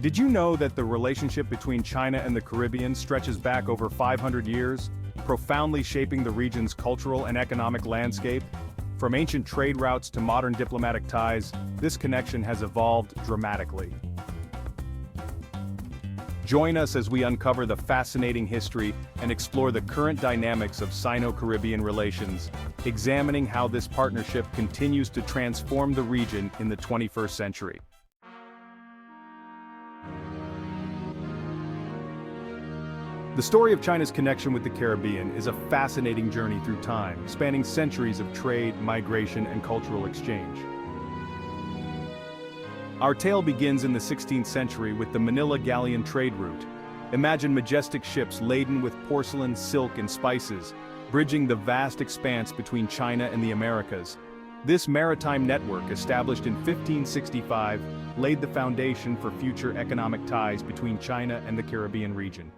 Did you know that the relationship between China and the Caribbean stretches back over 500 years, profoundly shaping the region's cultural and economic landscape? From ancient trade routes to modern diplomatic ties, this connection has evolved dramatically. Join us as we uncover the fascinating history and explore the current dynamics of Sino-Caribbean relations, examining how this partnership continues to transform the region in the 21st century. The story of China's connection with the Caribbean is a fascinating journey through time, spanning centuries of trade, migration, and cultural exchange. Our tale begins in the 16th century with the Manila galleon trade route. Imagine majestic ships laden with porcelain, silk, and spices, bridging the vast expanse between China and the Americas. This maritime network, established in 1565, laid the foundation for future economic ties between China and the Caribbean region.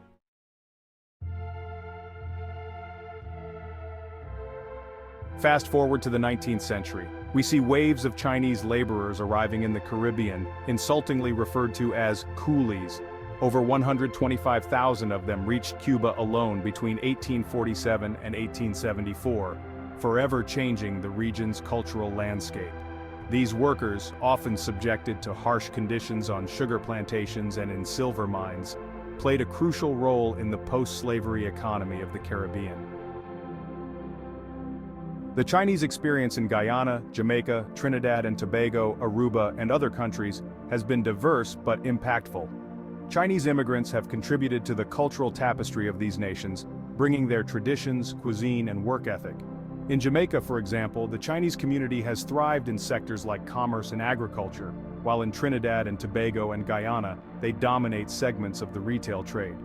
Fast forward to the 19th century, we see waves of Chinese laborers arriving in the Caribbean, insultingly referred to as coolies. Over 125,000 of them reached Cuba alone between 1847 and 1874, forever changing the region's cultural landscape. These workers, often subjected to harsh conditions on sugar plantations and in silver mines, played a crucial role in the post-slavery economy of the Caribbean. The Chinese experience in Guyana, Jamaica, Trinidad and Tobago, Aruba, and other countries has been diverse but impactful. Chinese immigrants have contributed to the cultural tapestry of these nations, bringing their traditions, cuisine, and work ethic. In Jamaica, for example, the Chinese community has thrived in sectors like commerce and agriculture, while in Trinidad and Tobago and Guyana, they dominate segments of the retail trade.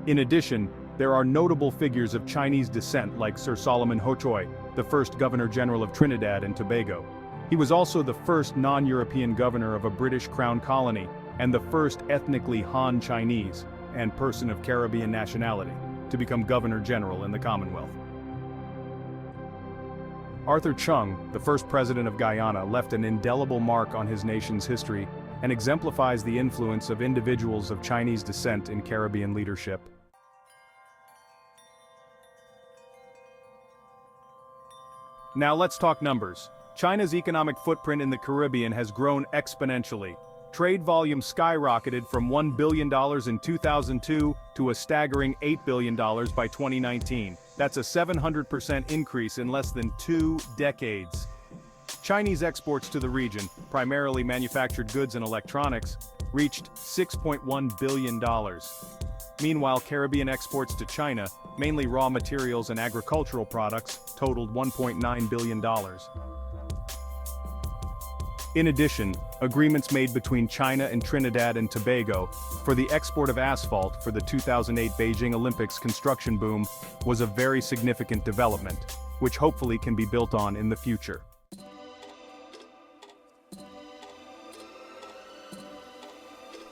In addition, there are notable figures of Chinese descent like Sir Solomon Hochoy, the first Governor-General of Trinidad and Tobago. He was also the first non-European governor of a British Crown colony, and the first ethnically Han Chinese, and person of Caribbean nationality, to become Governor-General in the Commonwealth. Arthur Chung, the first president of Guyana, left an indelible mark on his nation's history and exemplifies the influence of individuals of Chinese descent in Caribbean leadership. Now let's talk numbers. China's economic footprint in the Caribbean has grown exponentially. Trade volume skyrocketed from $1 billion in 2002 to a staggering $8 billion by 2019. That's a 700% increase in less than 2 decades. Chinese exports to the region, primarily manufactured goods and electronics, reached $6.1 billion. Meanwhile, Caribbean exports to China, mainly raw materials and agricultural products, totaled $1.9 billion. In addition, agreements made between China and Trinidad and Tobago for the export of asphalt for the 2008 Beijing Olympics construction boom was a very significant development, which hopefully can be built on in the future.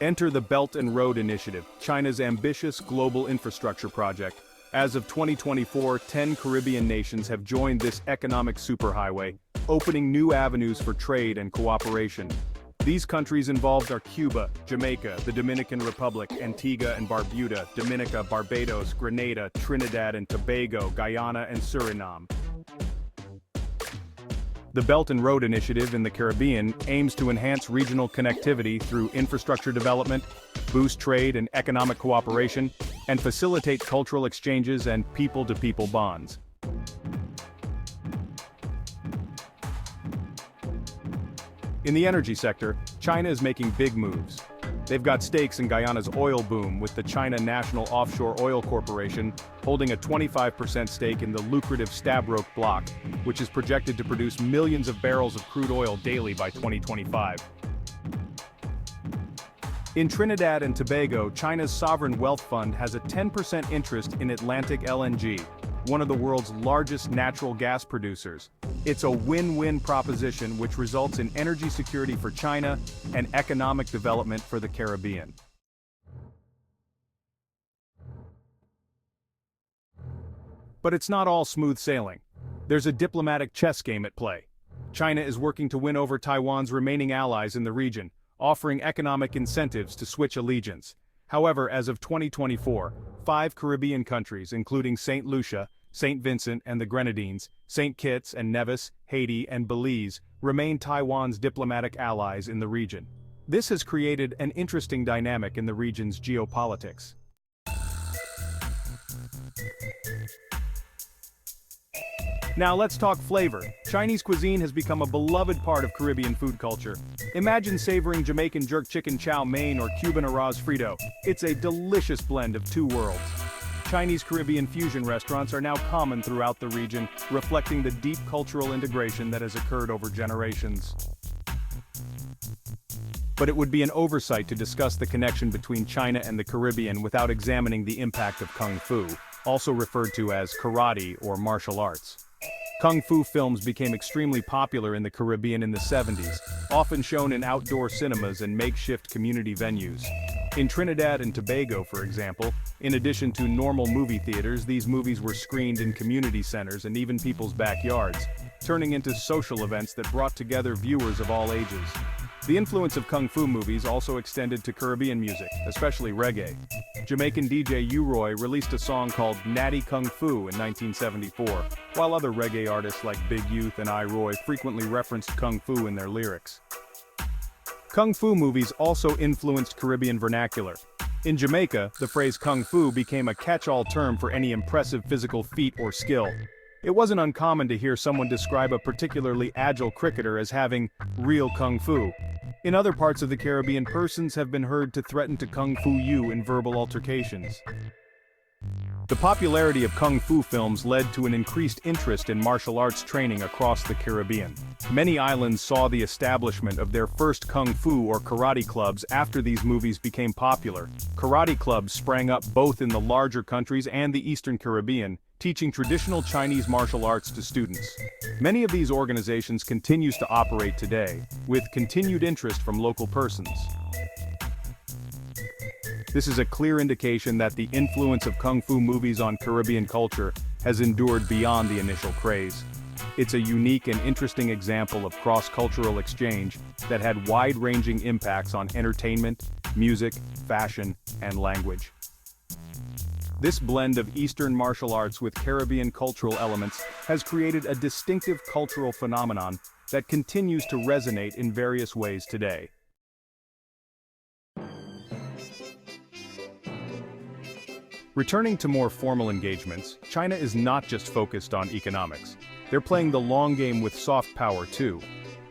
Enter the Belt and Road Initiative, China's ambitious global infrastructure project. As of 2024, 10 Caribbean nations have joined this economic superhighway, opening new avenues for trade and cooperation. These countries involved are Cuba, Jamaica, the Dominican Republic, Antigua and Barbuda, Dominica, Barbados, Grenada, Trinidad and Tobago, Guyana and Suriname. The Belt and Road Initiative in the Caribbean aims to enhance regional connectivity through infrastructure development, boost trade and economic cooperation, and facilitate cultural exchanges and people-to-people bonds. In the energy sector, China is making big moves. They've got stakes in Guyana's oil boom, with the China National Offshore Oil Corporation holding a 25% stake in the lucrative Stabroek block, which is projected to produce millions of barrels of crude oil daily by 2025. In Trinidad and Tobago, China's sovereign wealth fund has a 10% interest in Atlantic LNG, one of the world's largest natural gas producers. It's a win-win proposition which results in energy security for China and economic development for the Caribbean. But it's not all smooth sailing. There's a diplomatic chess game at play. China is working to win over Taiwan's remaining allies in the region, offering economic incentives to switch allegiance. However, as of 2024, 5 Caribbean countries, including St. Lucia, St. Vincent and the Grenadines, St. Kitts and Nevis, Haiti and Belize, remain Taiwan's diplomatic allies in the region. This has created an interesting dynamic in the region's geopolitics. Now let's talk flavor. Chinese cuisine has become a beloved part of Caribbean food culture. Imagine savoring Jamaican jerk chicken chow mein or Cuban arroz frito. It's a delicious blend of two worlds. Chinese Caribbean fusion restaurants are now common throughout the region, reflecting the deep cultural integration that has occurred over generations. But it would be an oversight to discuss the connection between China and the Caribbean without examining the impact of Kung Fu, also referred to as karate or martial arts. Kung Fu films became extremely popular in the Caribbean in the 70s, often shown in outdoor cinemas and makeshift community venues. In Trinidad and Tobago, for example, in addition to normal movie theaters, these movies were screened in community centers and even people's backyards, turning into social events that brought together viewers of all ages. The influence of Kung Fu movies also extended to Caribbean music, especially reggae. Jamaican DJ U-Roy released a song called Natty Kung Fu in 1974, while other reggae artists like Big Youth and I-Roy frequently referenced Kung Fu in their lyrics. Kung Fu movies also influenced Caribbean vernacular. In Jamaica, the phrase Kung Fu became a catch-all term for any impressive physical feat or skill. It wasn't uncommon to hear someone describe a particularly agile cricketer as having real Kung Fu. In other parts of the Caribbean, persons have been heard to threaten to Kung Fu you in verbal altercations. The popularity of Kung Fu films led to an increased interest in martial arts training across the Caribbean. Many islands saw the establishment of their first Kung Fu or karate clubs after these movies became popular. Karate clubs sprang up both in the larger countries and the Eastern Caribbean, teaching traditional Chinese martial arts to students. Many of these organizations continue to operate today, with continued interest from local persons. This is a clear indication that the influence of Kung Fu movies on Caribbean culture has endured beyond the initial craze. It's a unique and interesting example of cross-cultural exchange that had wide-ranging impacts on entertainment, music, fashion, and language. This blend of Eastern martial arts with Caribbean cultural elements has created a distinctive cultural phenomenon that continues to resonate in various ways today. Returning to more formal engagements, China is not just focused on economics. They're playing the long game with soft power too.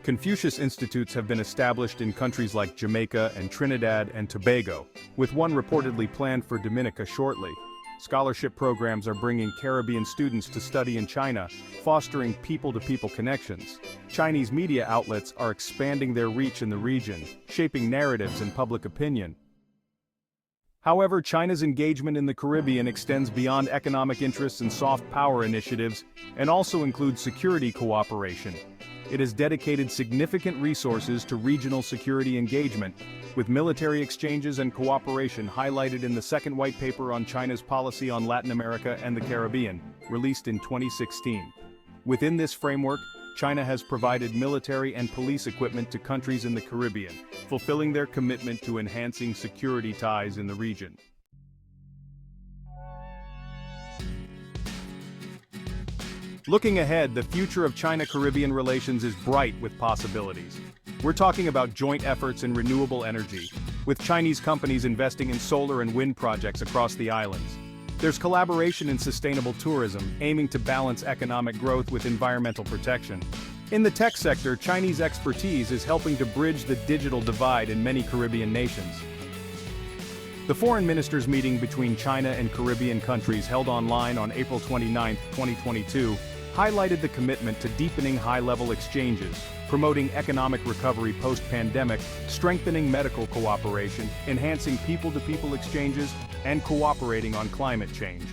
Confucius Institutes have been established in countries like Jamaica and Trinidad and Tobago, with one reportedly planned for Dominica shortly. Scholarship programs are bringing Caribbean students to study in China, fostering people-to-people connections. Chinese media outlets are expanding their reach in the region, shaping narratives and public opinion. However, China's engagement in the Caribbean extends beyond economic interests and soft power initiatives, and also includes security cooperation. It has dedicated significant resources to regional security engagement, with military exchanges and cooperation highlighted in the second white paper on China's policy on Latin America and the Caribbean, released in 2016. Within this framework, China has provided military and police equipment to countries in the Caribbean, fulfilling their commitment to enhancing security ties in the region. Looking ahead, the future of China-Caribbean relations is bright with possibilities. We're talking about joint efforts in renewable energy, with Chinese companies investing in solar and wind projects across the islands. There's collaboration in sustainable tourism, aiming to balance economic growth with environmental protection. In the tech sector, Chinese expertise is helping to bridge the digital divide in many Caribbean nations. The foreign ministers' meeting between China and Caribbean countries held online on April 29, 2022, highlighted the commitment to deepening high-level exchanges, promoting economic recovery post-pandemic, strengthening medical cooperation, enhancing people-to-people exchanges, and cooperating on climate change.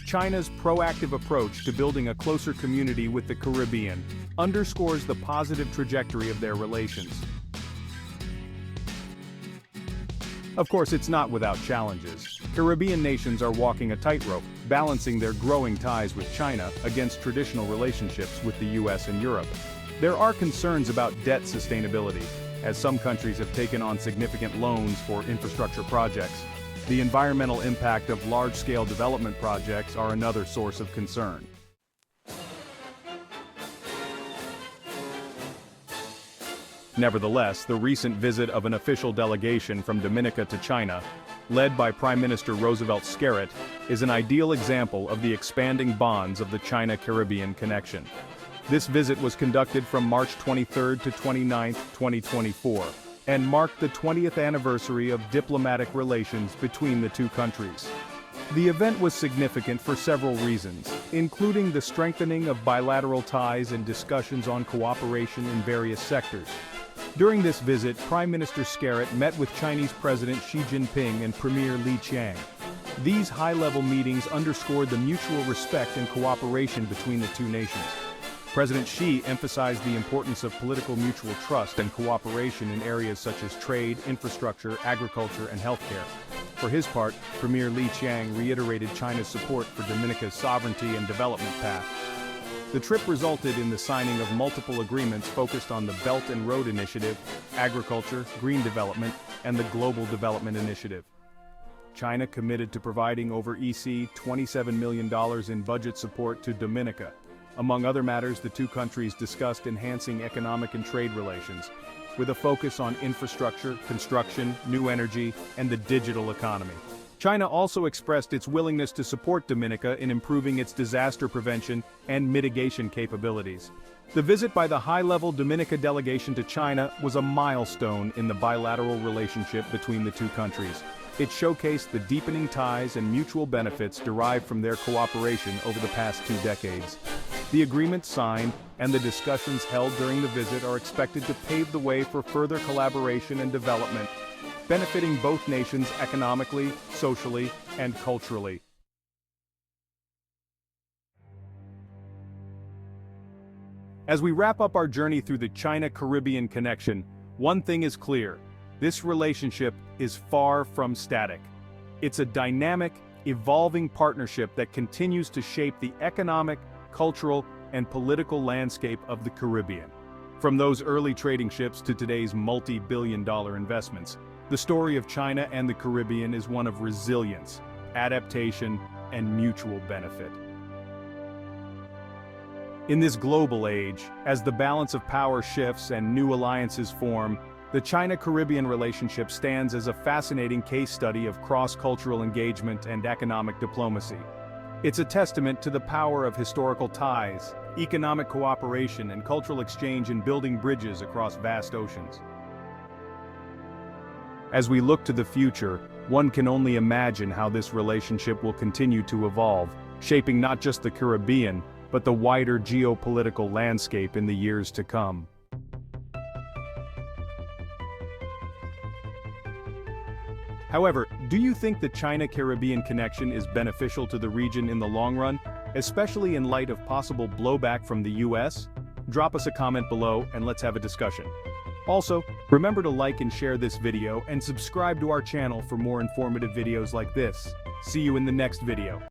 China's proactive approach to building a closer community with the Caribbean underscores the positive trajectory of their relations. Of course, it's not without challenges. Caribbean nations are walking a tightrope, balancing their growing ties with China against traditional relationships with the US and Europe. There are concerns about debt sustainability. as some countries have taken on significant loans for infrastructure projects. The environmental impact of large-scale development projects are another source of concern. Nevertheless, the recent visit of an official delegation from Dominica to China, led by Prime Minister Roosevelt Skerrit, is an ideal example of the expanding bonds of the China-Caribbean connection. This visit was conducted from March 23 to 29, 2024, and marked the 20th anniversary of diplomatic relations between the two countries. The event was significant for several reasons, including the strengthening of bilateral ties and discussions on cooperation in various sectors. During this visit, Prime Minister Skerrit met with Chinese President Xi Jinping and Premier Li Qiang. These high-level meetings underscored the mutual respect and cooperation between the two nations. President Xi emphasized the importance of political mutual trust and cooperation in areas such as trade, infrastructure, agriculture, and healthcare. For his part, Premier Li Qiang reiterated China's support for Dominica's sovereignty and development path. The trip resulted in the signing of multiple agreements focused on the Belt and Road Initiative, agriculture, green development, and the Global Development Initiative. China committed to providing over $27 million in budget support to Dominica. Among other matters, the two countries discussed enhancing economic and trade relations, with a focus on infrastructure, construction, new energy, and the digital economy. China also expressed its willingness to support Dominica in improving its disaster prevention and mitigation capabilities. The visit by the high-level Dominica delegation to China was a milestone in the bilateral relationship between the two countries. It showcased the deepening ties and mutual benefits derived from their cooperation over the past 2 decades. The agreements signed and the discussions held during the visit are expected to pave the way for further collaboration and development, benefiting both nations economically, socially, and culturally. As we wrap up our journey through the China-Caribbean connection, one thing is clear: this relationship is far from static. It's a dynamic, evolving partnership that continues to shape the economic, cultural, and political landscape of the Caribbean. From those early trading ships to today's multi-billion-dollar investments, the story of China and the Caribbean is one of resilience, adaptation, and mutual benefit. In this global age, as the balance of power shifts and new alliances form, the China-Caribbean relationship stands as a fascinating case study of cross-cultural engagement and economic diplomacy. It's a testament to the power of historical ties, economic cooperation, and cultural exchange in building bridges across vast oceans. As we look to the future, one can only imagine how this relationship will continue to evolve, shaping not just the Caribbean, but the wider geopolitical landscape in the years to come. However, do you think the China-Caribbean connection is beneficial to the region in the long run, especially in light of possible blowback from the US? Drop us a comment below and let's have a discussion. Also, remember to like and share this video and subscribe to our channel for more informative videos like this. See you in the next video.